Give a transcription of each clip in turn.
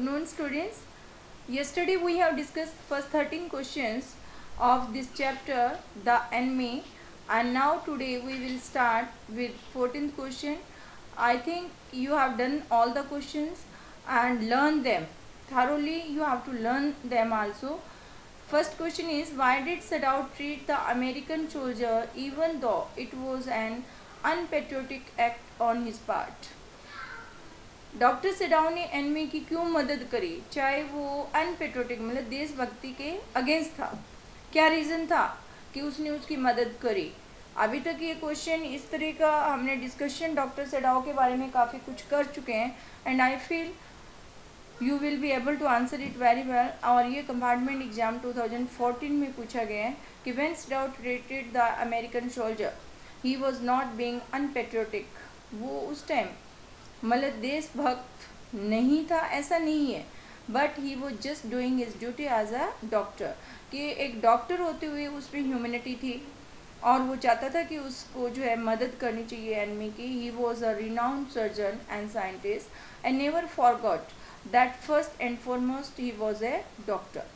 afternoon, students. Yesterday we have discussed first 13 questions of this chapter, the enemy, and now today we will start with 14th question. I think you have done all the questions and learn them thoroughly. You have to learn them also. First question is, why did Saddam treat the American soldier even though it was an unpatriotic act on his part? Doctor Sadao ने enemy की क्यों मदद करी, चाहे वो अनपेट्रोटिक मतलब देशभक्ति के अगेंस्ट था? क्या रीज़न था कि उसने उसकी मदद करी? अभी तक ये क्वेश्चन इस तरह का हमने डिस्कशन डॉक्टर सडाव के बारे में काफ़ी कुछ कर चुके हैं and I feel you will be able to answer it very well. और ये कंपार्टमेंट एग्जाम 2014 में पूछा गया है कि when Sadao treated the American soldier he was not being unpatriotic. वो उस टाइम मतलब देशभक्त नहीं था ऐसा नहीं है, बट ही वो just doing his duty as a doctor, कि एक डॉक्टर होते हुए उसमें ह्यूमैनिटी थी और वो चाहता था कि उसको जो है मदद करनी चाहिए एनिमी की। He was a renowned surgeon and scientist and never forgot that first and foremost he was A doctor.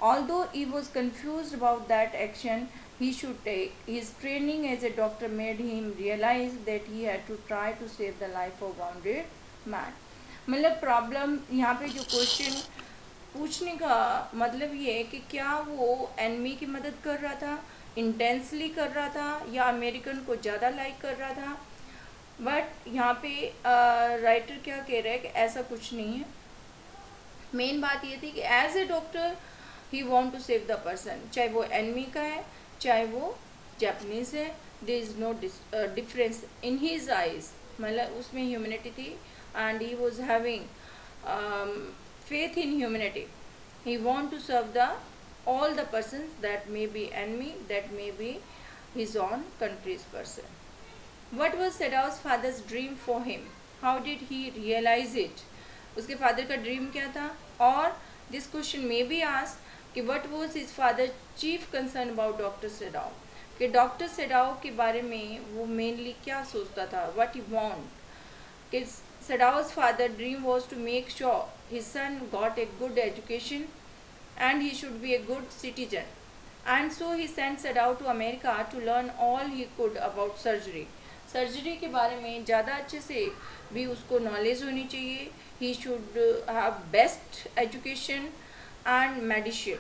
Although he was confused about that action he should take, his training as a doctor made him realize that he had to try to save the life of wounded man। मतलब problem यहाँ पे जो question पूछने का मतलब ये है कि क्या वो एनिमी की मदद कर रहा था, इंटेंसली कर रहा था, या अमेरिकन को ज़्यादा लाइक कर रहा था। बट यहाँ पे राइटर क्या कह रहा है कि ऐसा कुछ नहीं है। मेन बात ये थी कि as a doctor he want to save the person, चाहे वो एनिमी का है चाहे वो जापानीज़ है, there is no difference in his eyes. मतलब उसमें ह्यूमैनिटी थी and he was having faith in humanity. He want to serve the all the persons that may be enemy, that may be his own country's person. What was Sadaw's father's dream for him? How did he realize it? उसके father का dream क्या था? और this question may be asked कि what was his father chief concern about doctor Sadao, कि doctor सडाव के बारे में वो मेनली क्या सोचता था, व्हाट ही वांट। कि Sadaw's father dream was to make sure his son got a good education and he should be a good citizen, and so he sent Sadaw to America to learn all he could about surgery. Surgery के बारे में ज़्यादा अच्छे से भी उसको knowledge होनी चाहिए। He should have best education and medicine.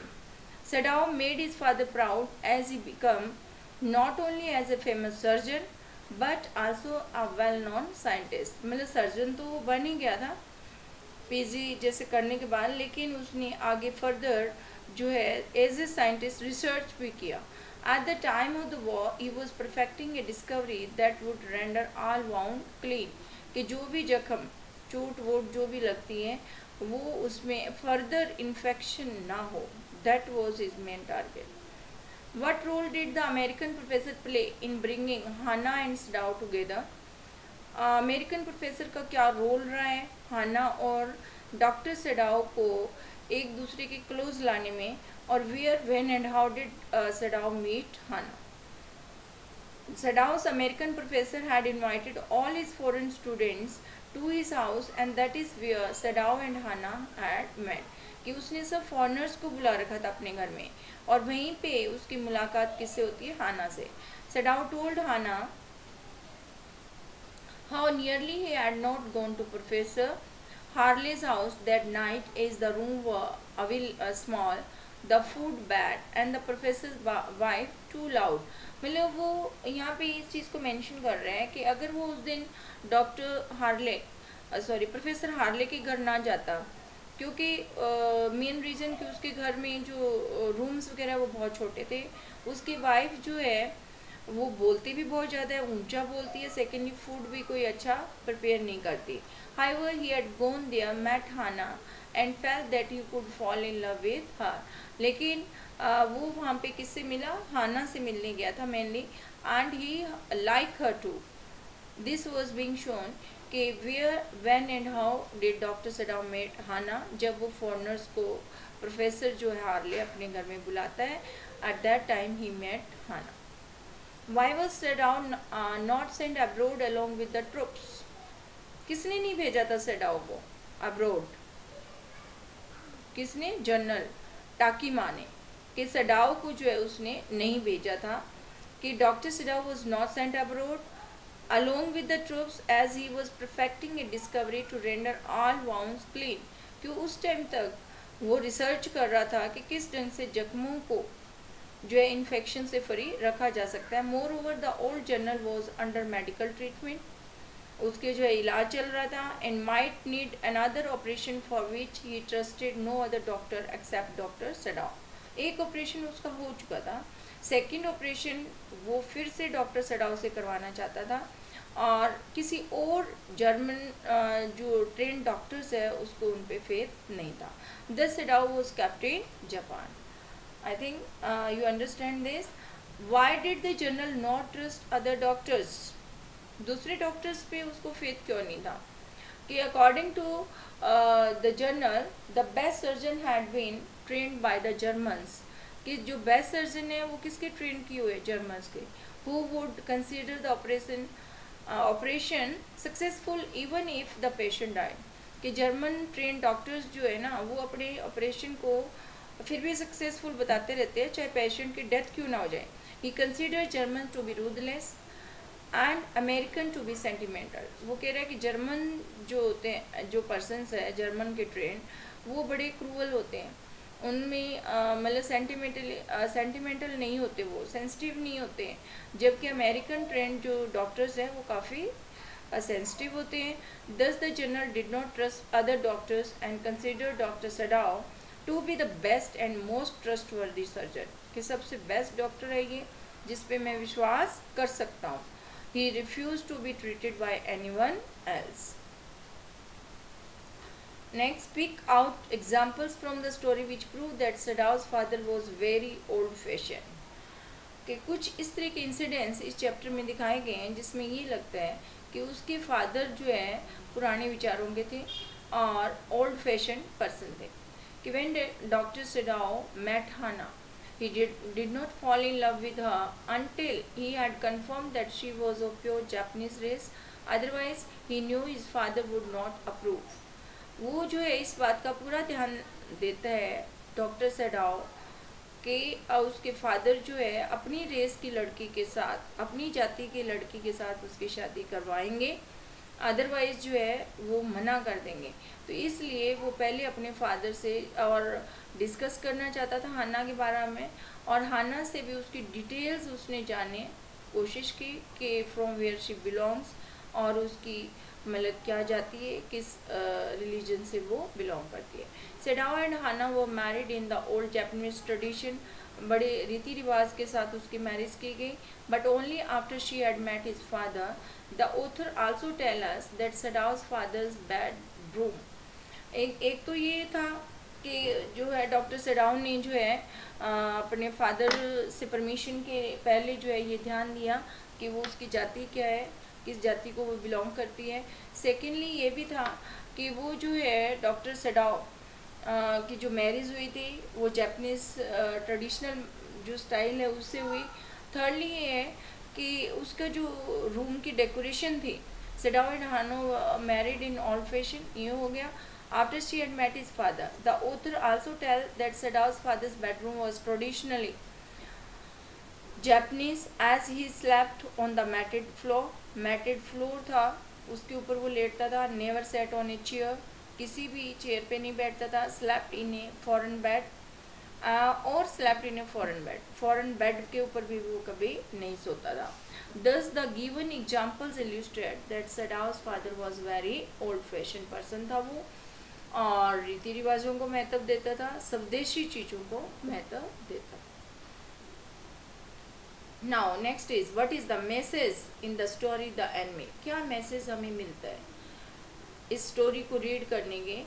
Sadaw made his father proud as he became not only as a famous surgeon but also a well non scientist. मतलब सर्जन तो वो बन ही गया था पीजी जैसे करने के बाद, लेकिन उसने आगे फर्दर जो है एज ए साइंटिस्ट रिसर्च भी किया। At the time of the war he was perfecting A discovery that would render all wound clean, कि जो भी जख्म चोट वोट जो भी लगती हैं वो उसमें फर्दर इन्फेक्शन ना हो। That was his main target. What role did the American professor play in bringing Hannah and Sadaw together? American professor का क्या रोल रहा है हाना और डॉक्टर सडाव को एक दूसरे के क्लोज लाने में, और where when and how did Sadao meet Hana? Sadaw's American professor had invited all his foreign students to his house and that is where Sadaw and Hannah had met। कि उसने सब फॉरनर्स को बुला रखा था अपने घर में और वहीं पे उसकी मुलाकात किससे होती है? हाना से। Sadaw told Hannah how nearly he had not gone to Professor Harley's house that night as the room were small, the food bad and the professor's wife too loud। मतलब वो यहाँ पे इस चीज़ को मेंशन कर रहे हैं कि अगर वो उस दिन प्रोफेसर हार्ले के घर ना जाता, क्योंकि मेन रीज़न कि उसके घर में जो रूम्स वगैरह वो बहुत छोटे थे। उसकी वाइफ जो है वो बोलती भी बहुत ज़्यादा है, ऊंचा बोलती है, सेकेंडली फूड भी कोई अच्छा प्रिपेयर नहीं करती। However, he had gone there, met Hannah and felt that he could fall in love with her। लेकिन वो वहाँ पे किससे मिला? हाना से मिलने गया था mainly, and he like her too. This was being shown कि where when and how did doctor Sadao met Hana, जब वो फॉरनर्स को प्रोफेसर जो है हार्ले अपने घर में बुलाता है, at that time he met Hana. Why was Sadao not sent abroad along with the troops? किसने नहीं भेजा था सडाव को अब्रोड? किसने? जनरल टाकीमा ने, कि सडाओ को जो है उसने नहीं भेजा था, कि doctor Sadao was not sent abroad along with the troops as he was perfecting a discovery to render all wounds clean, कि उस टाइम तक वो रिसर्च कर रहा था कि किस ढंग से जख्मों को जो है इन्फेक्शन से फ्री रखा जा सकता है। Moreover the old general was under medical treatment, उसके जो है इलाज चल रहा था, and might need another operation for which he trusted no other doctor except doctor Sadao. एक ऑपरेशन उसका हो चुका था, सेकंड ऑपरेशन वो फिर से डॉक्टर सडाओ से करवाना चाहता था, और किसी और जर्मन जो ट्रेन डॉक्टर्स है उसको उन पे फेथ नहीं था। The Sadao was captain Japan. I think you understand this. Why did the general not trust other doctors? दूसरे डॉक्टर्स पे उसको फेथ क्यों नहीं था? कि according to the general the best surgeon had been trained by the Germans, कि जो best surgeon है वो किसके ट्रेन किए हुए? जर्मन्स के। Who would consider the operation successful even if the patient died, कि जर्मन ट्रेन डॉक्टर्स जो है ना वो अपने ऑपरेशन को फिर भी सक्सेसफुल बताते रहते हैं चाहे पेशेंट की डेथ क्यों ना हो जाए। He consider German to be ruthless and American to be sentimental. वो कह रहा है कि जर्मन जो होते हैं, जो पर्सनस है जर्मन के ट्रेन, वो बड़े क्रूअल होते हैं, उनमें मतलब सेंटिमेंटल नहीं होते, वो सेंसिटिव नहीं होते हैं, जबकि अमेरिकन ट्रेन जो डॉक्टर्स हैं वो काफ़ी सेंसिटिव होते हैं। Thus the general did not trust other doctors and consider doctor Sadao to be the best and most trustworthy surgeon, कि सबसे बेस्ट डॉक्टर है ये जिस पे मैं विश्वास कर सकता हूँ। He refused to be treated by anyone else. Next, pick out examples from the story which prove that Sadao's father was very old-fashioned. कि कुछ इस तरह के इंसिडेंट्स इस चैप्टर में दिखाए गए हैं जिसमें ये लगता है कि उसके फादर जो है पुराने विचारों के थे और ओल्ड फैशन पर्सन थे। कि when Dr. Sadao met Hannah, he did not fall in love with her until he had confirmed that she was of pure Japanese race. Otherwise, he knew his father would not approve. वो जो है इस बात का पूरा ध्यान देता है डॉक्टर सडाओ कि उसके फादर जो है अपनी रेस की लड़की के साथ, अपनी जाति की लड़की के साथ उसकी शादी करवाएंगे, अदरवाइज जो है वो मना कर देंगे। तो इसलिए वो पहले अपने फादर से और डिस्कस करना चाहता था हाना के बारे में, और हाना से भी उसकी डिटेल्स उसने जाने कोशिश की कि फ्रॉम वेयर शी बिलोंग्स, और उसकी मतलब क्या जाती है, किस रिलीजन से वो बिलोंग करती है। सेडाओ एंड हाना वो married in the old Japanese tradition, बड़े रीति रिवाज के साथ उसकी मैरिज की गई, but only after she had met his father. The author also tell us that Sadao's father's bedroom. एक तो ये था कि जो है डॉक्टर सडाओ ने जो है अपने फादर से परमिशन के पहले जो है ये ध्यान दिया कि वो उसकी जाति क्या है, किस जाति को वो बिलोंग करती है। सेकेंडली ये भी था कि वो जो है डॉक्टर सडाओ की जो मैरिज हुई थी वो जापानीज ट्रेडिशनल जो स्टाइल है उससे हुई। थर्डली ये है कि उसका जो रूम की डेकोरेशन थी, सडाओ एंड हानो मैरिड इन ओल्ड फैशन, ये हो गया। After she had met his father, the author also tells that Sadao's father's bedroom was traditionally Japanese as he slept on the matted floor. Matted floor था, उसके ऊपर वो लेटता था। Never sat on a chair, किसी भी chair पे नहीं बैठता था। Slept in a foreign bed, और slept in a foreign bed, foreign bed के ऊपर भी वो कभी नहीं सोता था। Thus the given examples illustrate that Sadao's father was very old-fashioned person था वो, और रीति रिवाजों को महत्व देता था, स्वदेशी चीज़ों को महत्व देता था। Now next is what is the message in the story the enemy. क्या मैसेज हमें मिलता है इस स्टोरी को रीड करने के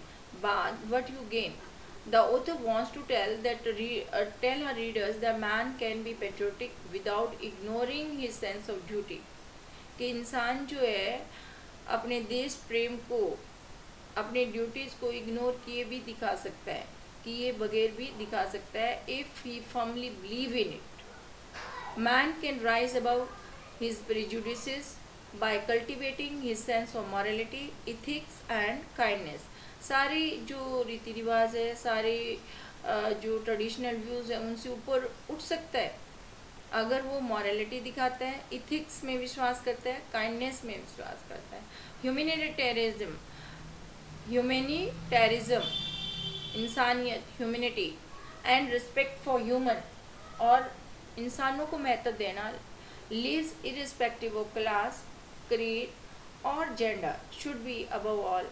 बाद? What you gain? The author wants to tell that tell her readers the man can be patriotic without ignoring his sense of duty, कि इंसान जो है अपने देश प्रेम को, अपने ड्यूटीज़ को इग्नोर किए भी दिखा सकता है, किए बगैर भी दिखा सकता है, if he firmly believe in it. Man can rise above his prejudices by cultivating his sense of morality, ethics and kindness. सारे जो रीति रिवाज है, सारे जो ट्रेडिशनल व्यूज़ है उनसे ऊपर उठ सकता है अगर वो मॉरलिटी दिखाता है, इथिक्स में विश्वास करता है, काइंडनेस में विश्वास करता है। ह्यूमैनिटेरिज्म, ह्यूमैनिटेरिज्म, इंसानियत, humanity and respect for human, और इंसानों को महत्व देना, lives irrespective of class, creed और gender, should be above all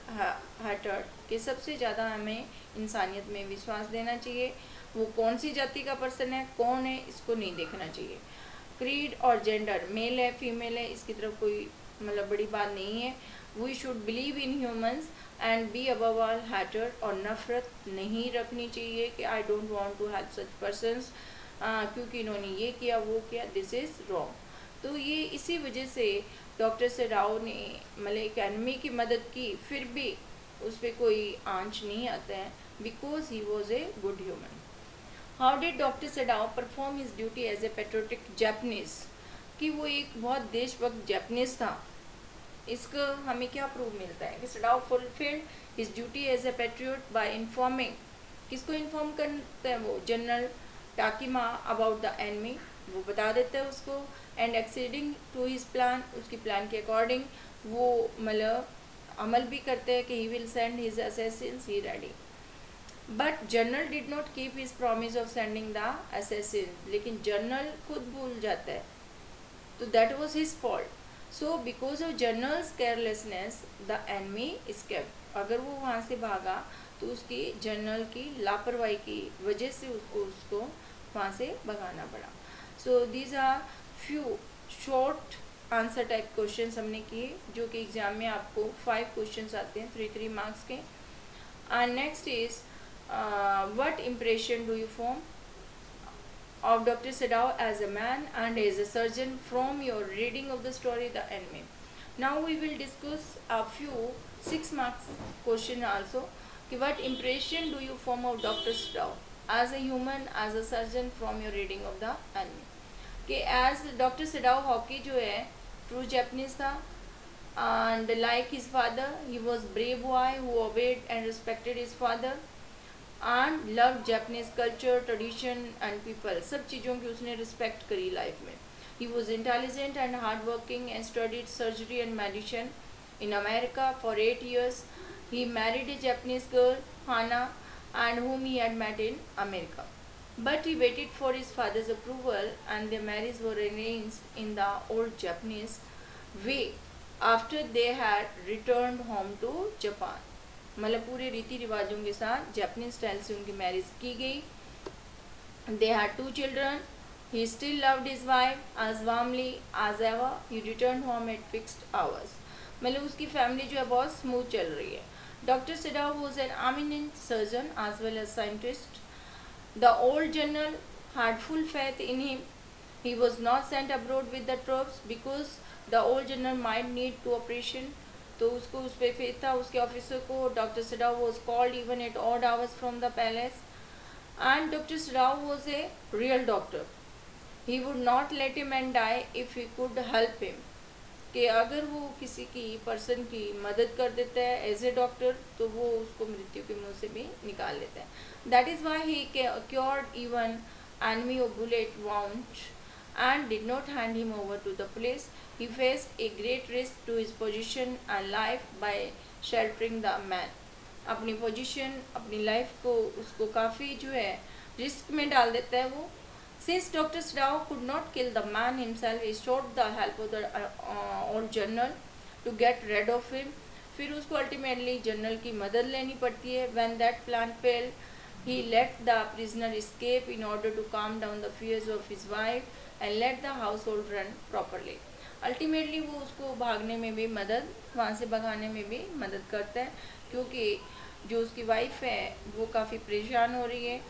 hearted, कि सबसे ज़्यादा हमें इंसानियत में विश्वास देना चाहिए। वो कौन सी जाति का पर्सन है, कौन है, इसको नहीं देखना चाहिए। क्रीड और जेंडर, मेल है फीमेल है, इसकी तरफ कोई मतलब बड़ी बात नहीं है। We should believe in humans and be above all hearted, और नफरत नहीं रखनी चाहिए कि I don't want to help such persons, क्योंकि इन्होंने ये किया वो किया, दिस इज़ रॉन्ग। तो ये इसी वजह से डॉक्टर सेडाओ ने मतलब एकेडमी की मदद की, फिर भी उस पर कोई आंच नहीं आता है, because he was a good human. How did doctor Sadao perform his duty as a patriotic Japanese, कि वो एक बहुत देशभक्त जैपनीज था। इसका हमें क्या प्रूफ मिलता है कि Sadao fulfilled his duty as a patriot by informing, किसको इन्फॉर्म करते हैं वो, general Takima about the enemy, वो बता देता है उसको, and exceeding to his plan, उसकी प्लान के अकॉर्डिंग वो मतलब अमल भी करते हैं कि he will send his assassins, he ready. But general did not keep his promise of sending the assassin, लेकिन जनरल खुद भूल जाता है, तो that was his fault. So because of generals carelessness the enemy escaped, अगर वो वहाँ से भागा तो उसकी जनरल की लापरवाही की वजह से उसको वहाँ से भगाना पड़ा। So these are few short answer type questions हमने किए, जो कि एग्जाम में आपको 5 क्वेश्चंस आते हैं 3 मार्क्स के। And next is what impression do you form of Dr. Sadao as a man and as a surgeon from your reading of the story The Enemy. Now we will discuss a few 6 marks question also, कि what impression do you form of Dr. Sadao as a human, as a surgeon from your reading of The Enemy. कि as Dr. Sadao Hockey जो है true Japanese था, and like his father he was brave boy who obeyed and respected his father and loved Japanese culture, tradition and people, सब चीज़ों की उसने respect करी life में। He was intelligent and hardworking and studied surgery and medicine in America for 8 years. He married a Japanese girl, Hana, and whom he had met in America. But he waited for his father's approval and their marriage were arranged in the old Japanese way after they had returned home to Japan. मतलब पूरे रीति रिवाजों के साथ Japanese style से उनकी marriage की गई। They had 2 children, he still loved his wife as warmly as ever, he return home at fixed hours, मतलब उसकी फैमिली जो है बहुत स्मूथ चल रही है। Doctor Sadao was an eminent surgeon as well as scientist. The old general had full faith in him. He was not sent abroad with the troops because the old general might need to operation. तो उसको उस पर faith था, उसके officer को। Doctor Sadao was called even at odd hours from the palace, and doctor Sadao was a real doctor. He would not let him and die if he could help him, कि अगर वो किसी की person की मदद कर देता है एज ए डॉक्टर तो वो उसको मृत्यु के मुंह से भी निकाल लेता है। That is why he cured even enemy of bullet wound and did not hand him over to the police. He faced a great risk to his position and life by sheltering the man. अपनी position, अपनी life को उसको काफ़ी जो है risk में डाल देता है वो। Since Dr. Sadao could not kill the man himself, he sought the help of the old general to get rid of him. फिर उसको अल्टीमेटली जनरल की मदद लेनी पड़ती है। When that plan failed, he let the prisoner escape in order to calm down the fears of his wife and let the household run properly. Ultimately वो उसको भागने में भी मदद, वहाँ से भगाने में भी मदद करता है, क्योंकि जो उसकी वाइफ है वो काफ़ी परेशान हो रही है।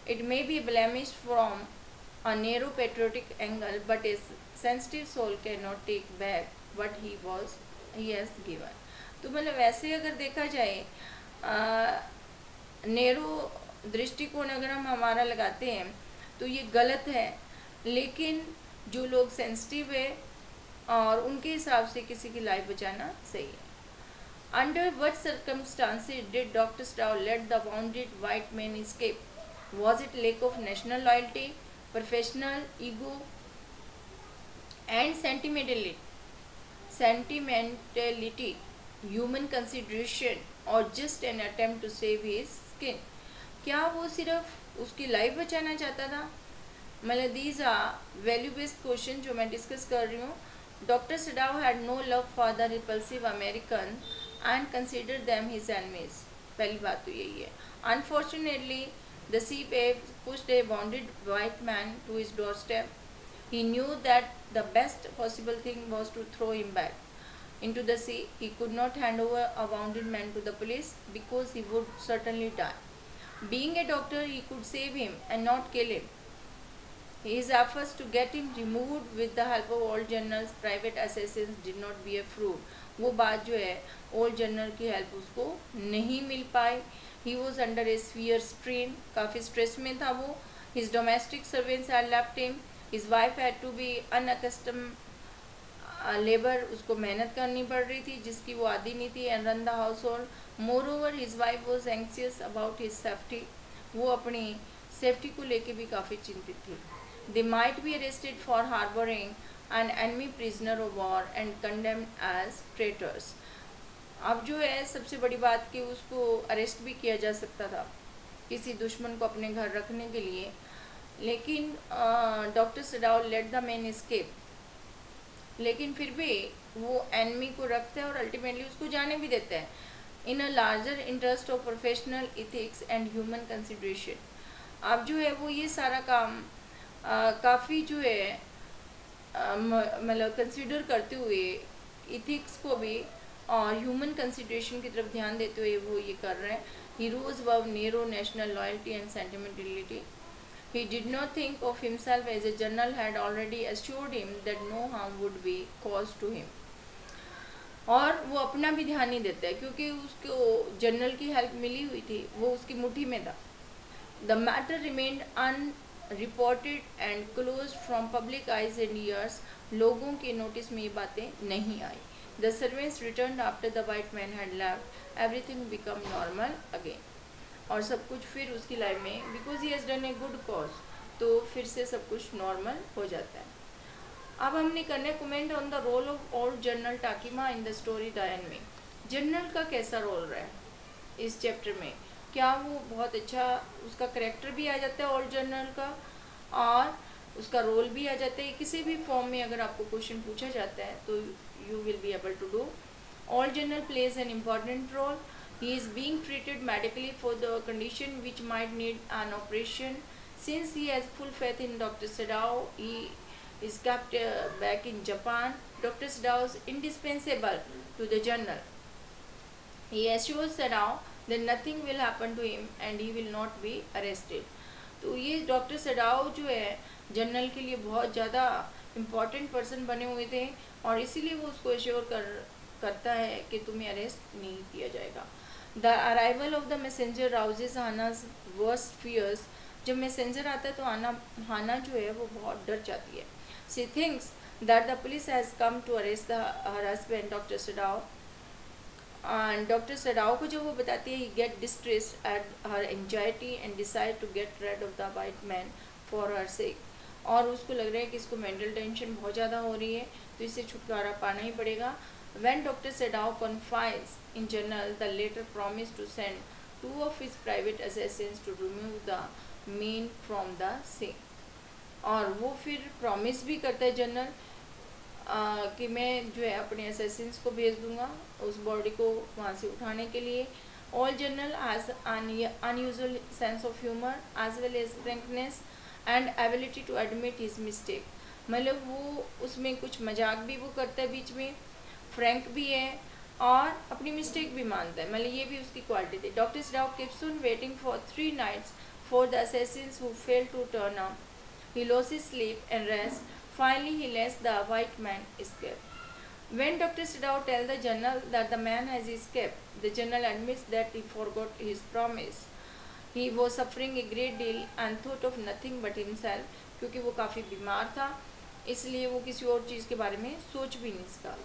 It may be blemish from a narrow patriotic angle but a sensitive soul can not take back what he has given. तो मतलब वैसे अगर देखा जाए नैरो दृष्टिकोण अगर हम हमारा लगाते हैं तो ये गलत है, लेकिन जो लोग सेंसिटिव है और उनके हिसाब से किसी की लाइफ बचाना सही है। Under what circumstances did Dr. Stow let the wounded white man escape? Was it lack of national loyalty, professional ego, and sentimentality, human consideration, or just an attempt to save his skin? क्या वो सिर्फ उसकी life बचाना चाहता था? मतलब these are value based question जो मैं डिस्कस कर रही हूँ. Doctor Sadao had no love for the repulsive American and consider them his enemies. पहली बात तो यही है. अनफॉर्चुनेटली द सी पेव pushed a wounded white man to his doorstep. He knew that the best possible thing was to throw him back into the sea. He could not hand over a wounded man to the police because he would certainly die. Being a doctor, he could save him and not kill him. His efforts to get him removed with the help of old generals, private assassins, did not bear fruit. वो बात जो है old general की help उसको नहीं मिल पाई. He was under a severe strain. काफ़ी stress में था वो. His domestic servants had left him. His wife had to be unaccustomed labor. उसको मेहनत करनी पड़ रही थी जिसकी वो आदी नहीं थी. And run the household. Moreover, his wife was anxious about his safety. वो अपनी सेफ्टी को लेके भी काफ़ी चिंतित थी. They might be arrested for harboring an enemy prisoner of war and condemned as traitors. अब जो है सबसे बड़ी बात कि उसको अरेस्ट भी किया जा सकता था किसी दुश्मन को अपने घर रखने के लिए. लेकिन doctor Sadao let the man escape. लेकिन फिर भी वो एनिमी को रखता है और अल्टीमेटली उसको जाने भी देता है. In a larger interest of professional ethics and human consideration. अब जो है वो ये सारा काम काफ़ी जो है मतलब कंसिडर करते हुए इथिक्स को भी और ह्यूमन कंसिडरेशन की तरफ ध्यान देते हुए वो ये कर रहे हैं. He rose above narrow national loyalty and sentimentality. He did not think of himself as a general had already assured him that no harm would be caused to him. और वो अपना भी ध्यान नहीं देता है क्योंकि उसको जनरल की हेल्प मिली हुई थी. वो उसकी मुट्ठी में था. The matter remained unreported and closed from public eyes and ears. लोगों के नोटिस में ये बातें नहीं आई. The servants returned after the white man had left. Everything became normal again. और सब कुछ फिर उसकी लाइफ में because he has done a good cause तो फिर से सब कुछ नॉर्मल हो जाता है. अब हमने करना है comment on the role of old general Takima in the story the enemy. General का कैसा रोल रहा है इस चैप्टर में? क्या वो बहुत अच्छा उसका करेक्टर भी आ जाता है ओल्ड जनरल का और उसका रोल भी आ जाता है. किसी भी फॉर्म में अगर आपको क्वेश्चन पूछा जाता है तो you will be able to do. Old general plays an important role. He is being treated medically for the condition which might need an operation. Since he has full faith in Dr. Sadao, he is kept back in Japan. Dr. Sadao is indispensable to the journal. He assures Sadao that nothing will happen to him and he will not be arrested. तो ये doctor Sadao जो है general के लिए बहुत ज़्यादा important person बने हुए थे और इसीलिए वो उसको एश्योर करता है कि तुम्हें अरेस्ट नहीं किया जाएगा. The arrival of the messenger rouses Hana's worst fears. जब मैसेंजर आता है तो हाना जो है वो बहुत डर जाती है. She thinks that the police has come to arrest her husband doctor Sadao. And doctor Sadao को जब वो बताती है he get distressed at her anxiety and decide to get rid of the white man for her sake. और उसको लग रहा है कि इसको मेंटल टेंशन बहुत ज़्यादा हो रही है तो इससे छुटकारा पाना ही पड़ेगा. When Dr. Sadao confides in general, the latter promised to send 2 of his private assassins to remove the man from the sea. और वो फिर प्रॉमिस भी करता है जनरल कि मैं जो है अपने असैसिन्स को भेज दूंगा उस बॉडी को वहाँ से उठाने के लिए. All general has an unusual sense of humor as well as frankness and ability to admit his mistake. मतलब वो उसमें कुछ मजाक भी वो करता है बीच में, फ्रैंक भी है और अपनी मिस्टेक भी मानता है. मतलब ये भी उसकी क्वालिटी थी. Doctor Sadao keeps on waiting for 3 nights for the assassins who failed to turn up. He lost his sleep and rest. Finally, he lets the white man escape. When Dr. Sadao tells the general that the man has escaped, the general admits that he forgot his promise. He was suffering a great deal and thought of nothing but himself. क्योंकि वो काफ़ी बीमार था इसलिए वो किसी और चीज़ के बारे में सोच भी नहीं सका.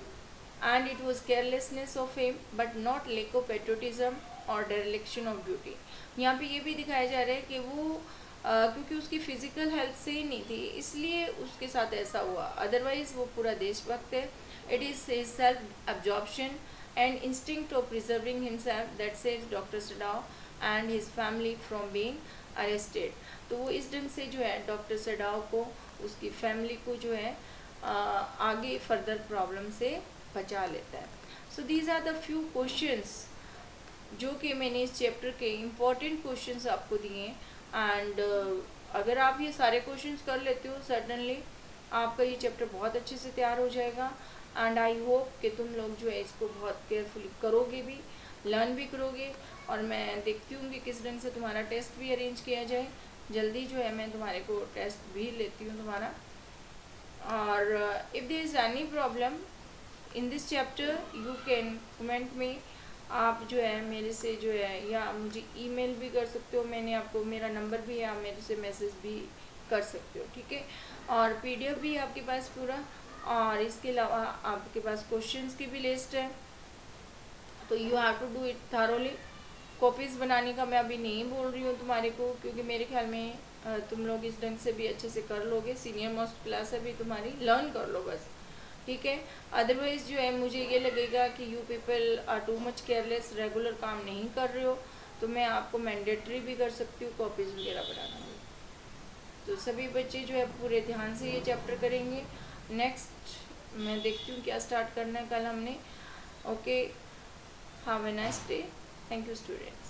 and it was carelessness of him but not lack of patriotism और dereliction of duty। यहाँ पे ये भी दिखाया जा रहा है कि वो क्योंकि उसकी फिजिकल हेल्थ सही नहीं थी इसलिए उसके साथ ऐसा हुआ, अदरवाइज वो पूरा देशभक्त है। It is his self absorption and instinct of preserving himself that saves doctor Sadao and his family from being arrested. तो वो इस ढंग से जो है डॉक्टर सडाओ को, उसकी फैमिली को जो है आगे फर्दर प्रॉब्लम से बचा लेता है। So these are the few questions जो कि मैंने इस चैप्टर के इम्पॉर्टेंट क्वेश्चंस आपको दिए एंड अगर आप ये सारे क्वेश्चंस कर लेते हो सर्टनली आपका ये चैप्टर बहुत अच्छे से तैयार हो जाएगा। एंड आई होप कि तुम लोग जो है इसको बहुत केयरफुली करोगे भी, लर्न भी करोगे। और मैं देखती हूँ कि किस ढंग से तुम्हारा टेस्ट भी अरेंज किया जाए। जल्दी जो है मैं तुम्हारे को टेस्ट भी लेती हूँ तुम्हारा। और if there is any problem in this chapter you can comment में, आप जो है मेरे से जो है या मुझे ईमेल भी कर सकते हो, मैंने आपको मेरा नंबर भी है, आप मेरे से मैसेज भी कर सकते हो, ठीक है। और पीडीएफ भी आपके पास पूरा, और इसके अलावा आपके पास क्वेश्चंस की भी लिस्ट है, तो you have to do it thoroughly. Copies बनाने का मैं अभी नहीं बोल रही हूँ तुम्हारे को, क्योंकि मेरे ख्याल में तुम लोग इस ढंग से भी अच्छे से कर लोगे। सीनियर मोस्ट क्लास है भी तुम्हारी, लर्न कर लो बस, ठीक है। अदरवाइज़ जो है मुझे ये लगेगा कि you people are too much careless, regular काम नहीं कर रहे हो, तो मैं आपको मैंडेटरी भी कर सकती हूँ कॉपीज़ वगैरह बनाना। तो सभी बच्चे जो है पूरे ध्यान से ये चैप्टर करेंगे। नेक्स्ट मैं देखती हूँ क्या स्टार्ट करना है कल हमने। Okay, have a nice day. Thank you students.